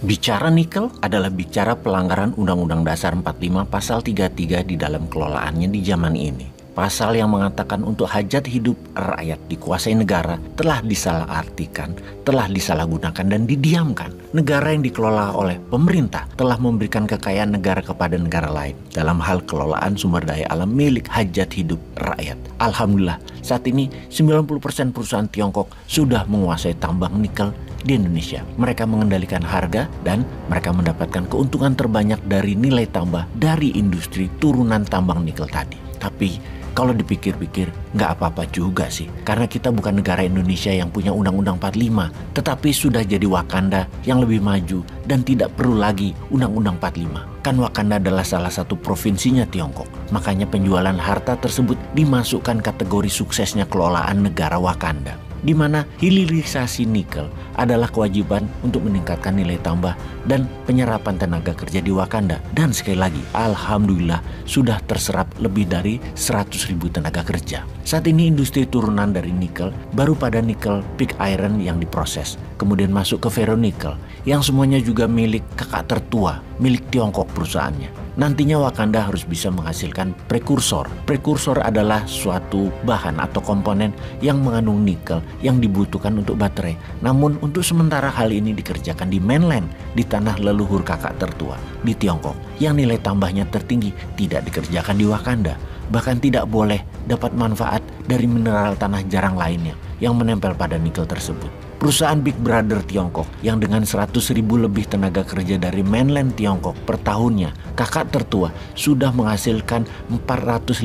Bicara nikel adalah bicara pelanggaran Undang-Undang Dasar 45 Pasal 33 di dalam kelolaannya di zaman ini. Pasal yang mengatakan untuk hajat hidup rakyat dikuasai negara telah disalahartikan, telah disalahgunakan dan didiamkan. Negara yang dikelola oleh pemerintah telah memberikan kekayaan negara kepada negara lain dalam hal kelolaan sumber daya alam milik hajat hidup rakyat. Alhamdulillah, saat ini 90% perusahaan Tiongkok sudah menguasai tambang nikel di Indonesia. Mereka mengendalikan harga dan mereka mendapatkan keuntungan terbanyak dari nilai tambah dari industri turunan tambang nikel tadi. Tapi kalau dipikir-pikir nggak apa-apa juga sih. Karena kita bukan negara Indonesia yang punya Undang-Undang 45. Tetapi sudah jadi Wakanda yang lebih maju dan tidak perlu lagi Undang-Undang 45. Kan Wakanda adalah salah satu provinsinya Tiongkok. Makanya penjualan harta tersebut dimasukkan kategori suksesnya kelolaan negara Wakanda, di mana hilirisasi nikel adalah kewajiban untuk meningkatkan nilai tambah dan penyerapan tenaga kerja di Wakanda. Dan sekali lagi, alhamdulillah sudah terserap lebih dari 100.000 tenaga kerja. Saat ini industri turunan dari nikel baru pada nikel pig iron yang diproses, kemudian masuk ke ferronikel yang semuanya juga milik kakak tertua, milik Tiongkok perusahaannya. Nantinya Wakanda harus bisa menghasilkan prekursor. Prekursor adalah suatu bahan atau komponen yang mengandung nikel yang dibutuhkan untuk baterai. Namun untuk sementara hal ini dikerjakan di mainland, di tanah leluhur kakak tertua, di Tiongkok. Yang nilai tambahnya tertinggi tidak dikerjakan di Wakanda. Bahkan tidak boleh dapat manfaat dari mineral tanah jarang lainnya yang menempel pada nikel tersebut. Perusahaan Big Brother Tiongkok yang dengan 100.000 lebih tenaga kerja dari mainland Tiongkok per tahunnya, kakak tertua sudah menghasilkan 450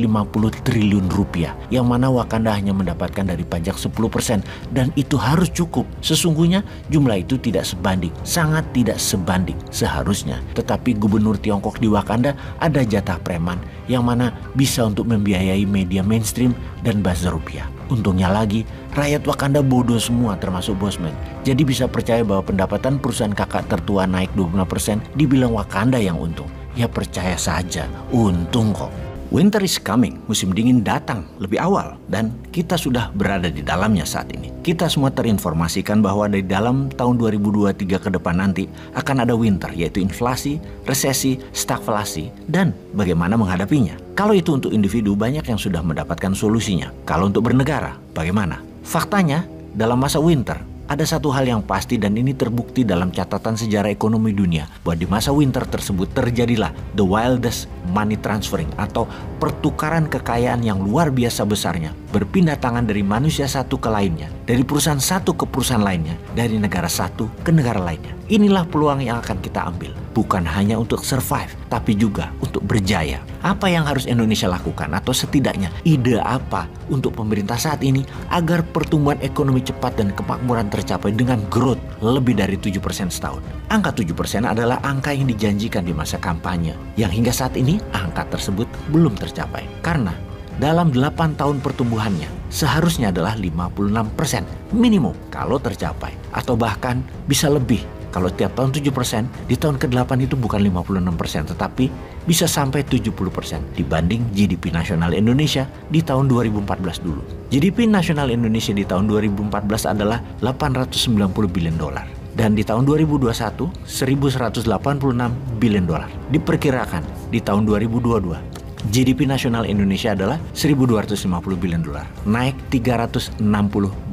triliun rupiah, yang mana Wakanda hanya mendapatkan dari pajak 10%, dan itu harus cukup. Sesungguhnya jumlah itu tidak sebanding, sangat tidak sebanding seharusnya. Tetapi gubernur Tiongkok di Wakanda ada jatah preman yang mana bisa untuk membiayai media mainstream dan buzzer rupiah. Untungnya lagi, rakyat Wakanda bodoh semua termasuk bosman. Jadi bisa percaya bahwa pendapatan perusahaan kakak tertua naik 25%, dibilang Wakanda yang untung. Ya percaya saja, untung kok. Winter is coming, musim dingin datang lebih awal dan kita sudah berada di dalamnya saat ini. Kita semua terinformasikan bahwa di dalam tahun 2023 ke depan nanti akan ada winter, yaitu inflasi, resesi, stagflasi, dan bagaimana menghadapinya. Kalau itu untuk individu, banyak yang sudah mendapatkan solusinya. Kalau untuk bernegara, bagaimana? Faktanya, dalam masa winter, ada satu hal yang pasti dan ini terbukti dalam catatan sejarah ekonomi dunia, bahwa di masa winter tersebut terjadilah the wildest money transferring atau pertukaran kekayaan yang luar biasa besarnya, berpindah tangan dari manusia satu ke lainnya, dari perusahaan satu ke perusahaan lainnya, dari negara satu ke negara lainnya. Inilah peluang yang akan kita ambil, bukan hanya untuk survive, tapi juga untuk berjaya. Apa yang harus Indonesia lakukan, atau setidaknya ide apa untuk pemerintah saat ini agar pertumbuhan ekonomi cepat dan kemakmuran tercapai dengan growth lebih dari 7% setahun. Angka 7% adalah angka yang dijanjikan di masa kampanye, yang hingga saat ini angka tersebut belum tercapai. Karena dalam 8 tahun pertumbuhannya seharusnya adalah 56% minimum kalau tercapai, atau bahkan bisa lebih. Kalau tiap tahun 7%, di tahun ke-8 itu bukan 56%, tetapi bisa sampai 70% dibanding GDP nasional Indonesia di tahun 2014 dulu. GDP nasional Indonesia di tahun 2014 adalah 890 billion dolar. Dan di tahun 2021, 1.186 billion dolar. Diperkirakan di tahun 2022, GDP nasional Indonesia adalah 1.250 billion dolar, naik 360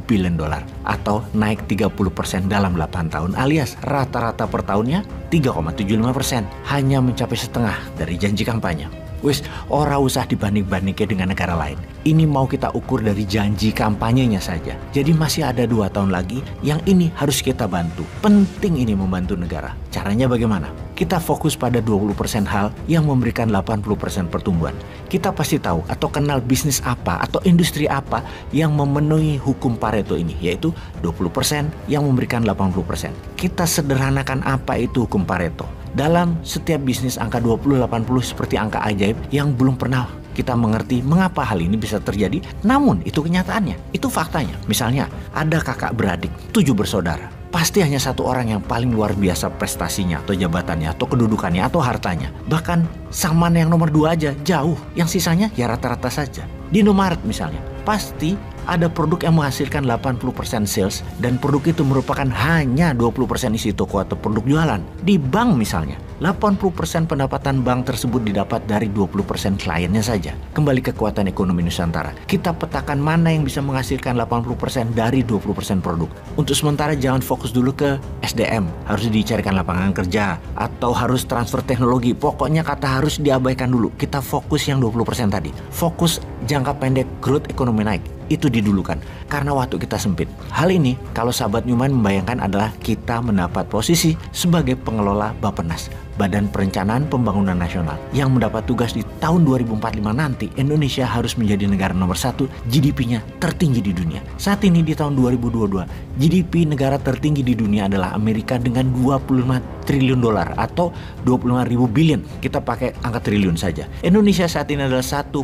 billion dolar, atau naik 30% dalam 8 tahun, alias rata-rata per tahunnya 3,75%, hanya mencapai setengah dari janji kampanye. Wis, ora usah dibanding-bandingkan dengan negara lain. Ini mau kita ukur dari janji kampanyenya saja. Jadi masih ada 2 tahun lagi yang ini harus kita bantu. Penting ini membantu negara. Caranya bagaimana? Kita fokus pada 20% hal yang memberikan 80% pertumbuhan. Kita pasti tahu atau kenal bisnis apa atau industri apa yang memenuhi hukum Pareto ini, yaitu 20% yang memberikan 80%. Kita sederhanakan apa itu hukum Pareto. Dalam setiap bisnis, angka 20-80 seperti angka ajaib yang belum pernah kita mengerti mengapa hal ini bisa terjadi. Namun itu kenyataannya, itu faktanya. Misalnya ada kakak beradik, 7 bersaudara. Pasti hanya satu orang yang paling luar biasa prestasinya atau jabatannya atau kedudukannya atau hartanya. Bahkan samaan yang nomor 2 aja jauh, yang sisanya ya rata-rata saja. Di Indomaret misalnya, pasti ada produk yang menghasilkan 80% sales dan produk itu merupakan hanya 20% isi toko atau produk jualan. Di bank misalnya, 80% pendapatan bank tersebut didapat dari 20% kliennya saja. Kembali ke kekuatan ekonomi Nusantara. Kita petakan mana yang bisa menghasilkan 80% dari 20% produk. Untuk sementara jangan fokus dulu ke SDM, harus dicarikan lapangan kerja, atau harus transfer teknologi. Pokoknya kata harus diabaikan dulu. Kita fokus yang 20% tadi. Fokus jangka pendek growth ekonomi naik. Itu didulukan karena waktu kita sempit. Hal ini kalau sahabat Newman membayangkan adalah kita mendapat posisi sebagai pengelola Bappenas, Badan Perencanaan Pembangunan Nasional, yang mendapat tugas di tahun 2045 nanti Indonesia harus menjadi negara nomor 1 GDP-nya tertinggi di dunia. Saat ini di tahun 2022 GDP negara tertinggi di dunia adalah Amerika dengan 25 triliun dolar atau 25.000 billion. Kita pakai angka triliun saja. Indonesia saat ini adalah 1,2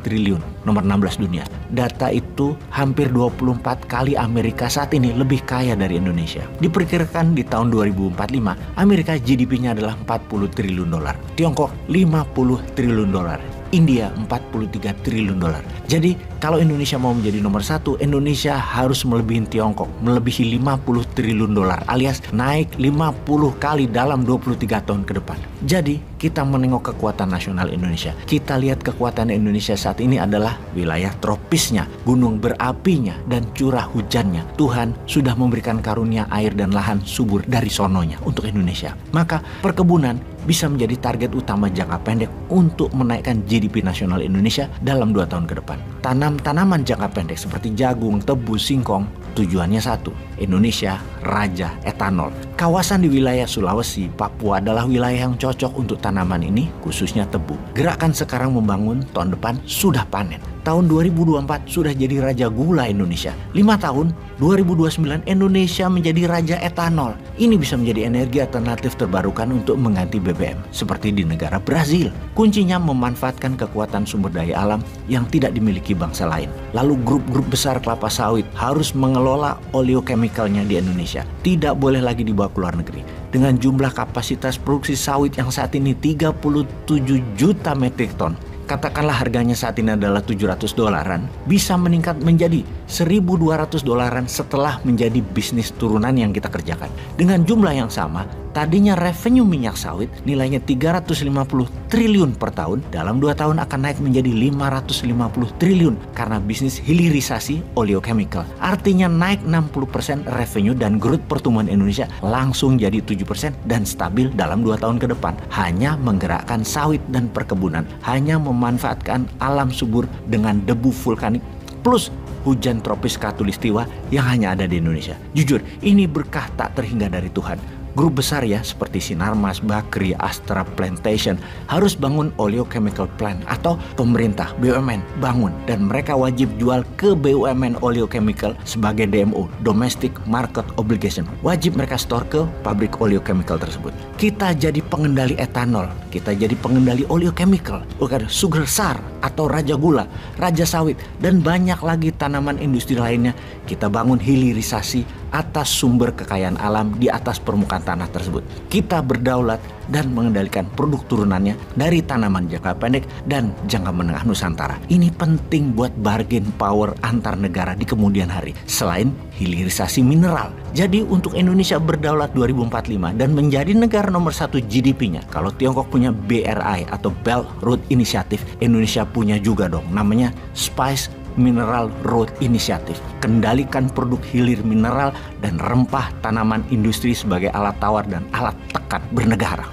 triliun, nomor 16 dunia. Data itu hampir 24 kali Amerika saat ini lebih kaya dari Indonesia. Diperkirakan di tahun 2045 Amerika GDP-nya adalah 40 triliun dolar. Tiongkok 50 triliun dolar. India 43 triliun dolar. Jadi kalau Indonesia mau menjadi nomor 1, Indonesia harus melebihi Tiongkok, melebihi 50 triliun dolar alias naik 50 kali dalam 23 tahun ke depan. Jadi kita menengok kekuatan nasional Indonesia. Kita lihat kekuatan Indonesia saat ini adalah wilayah tropisnya, gunung berapinya, dan curah hujannya. Tuhan sudah memberikan karunia air dan lahan subur dari sononya untuk Indonesia. Maka perkebunan bisa menjadi target utama jangka pendek untuk menaikkan GDP nasional Indonesia dalam 2 tahun ke depan. Tanam tanaman jangka pendek seperti jagung, tebu, singkong, tujuannya satu, Indonesia raja etanol. Kawasan di wilayah Sulawesi, Papua adalah wilayah yang cocok untuk tanaman ini, khususnya tebu. Gerakan sekarang membangun, tahun depan sudah panen. Tahun 2024 sudah jadi raja gula Indonesia. 5 tahun, 2029 Indonesia menjadi raja etanol. Ini bisa menjadi energi alternatif terbarukan untuk mengganti BBM, seperti di negara Brazil. Kuncinya memanfaatkan kekuatan sumber daya alam yang tidak dimiliki bangsa lain. Lalu grup-grup besar kelapa sawit harus mengelola oleochemicalnya di Indonesia. Tidak boleh lagi dibawa ke luar negeri. Dengan jumlah kapasitas produksi sawit yang saat ini 37 juta metrik ton, katakanlah harganya saat ini adalah 700 dolaran, bisa meningkat menjadi 1.200 dolaran setelah menjadi bisnis turunan yang kita kerjakan. Dengan jumlah yang sama, tadinya revenue minyak sawit nilainya 350 triliun per tahun, dalam 2 tahun akan naik menjadi 550 triliun karena bisnis hilirisasi oleochemical. Artinya naik 60% revenue dan growth pertumbuhan Indonesia langsung jadi 7% dan stabil dalam 2 tahun ke depan. Hanya menggerakkan sawit dan perkebunan, hanya memanfaatkan alam subur dengan debu vulkanik plus hujan tropis khatulistiwa yang hanya ada di Indonesia. Jujur, ini berkah tak terhingga dari Tuhan. Grup besar ya seperti Sinarmas, Bakri, Astra, Plantation harus bangun oleochemical plant atau pemerintah BUMN bangun dan mereka wajib jual ke BUMN oleochemical sebagai DMO, Domestic Market Obligation. Wajib mereka store ke pabrik oleochemical tersebut. Kita jadi pengendali etanol, kita jadi pengendali oleochemical, sugar sar atau raja gula, raja sawit, dan banyak lagi tanaman industri lainnya. Kita bangun hilirisasi atas sumber kekayaan alam di atas permukaan tanah tersebut. Kita berdaulat dan mengendalikan produk turunannya dari tanaman jangka pendek dan jangka menengah Nusantara. Ini penting buat bargain power antar negara di kemudian hari, selain hilirisasi mineral. Jadi untuk Indonesia berdaulat 2045 dan menjadi negara nomor 1 GDP-nya, kalau Tiongkok punya BRI atau Belt Road Initiative, Indonesia punya juga dong, namanya Spice Mineral Road Initiative. Kendalikan produk hilir mineral dan rempah tanaman industri sebagai alat tawar dan alat tekan bernegara.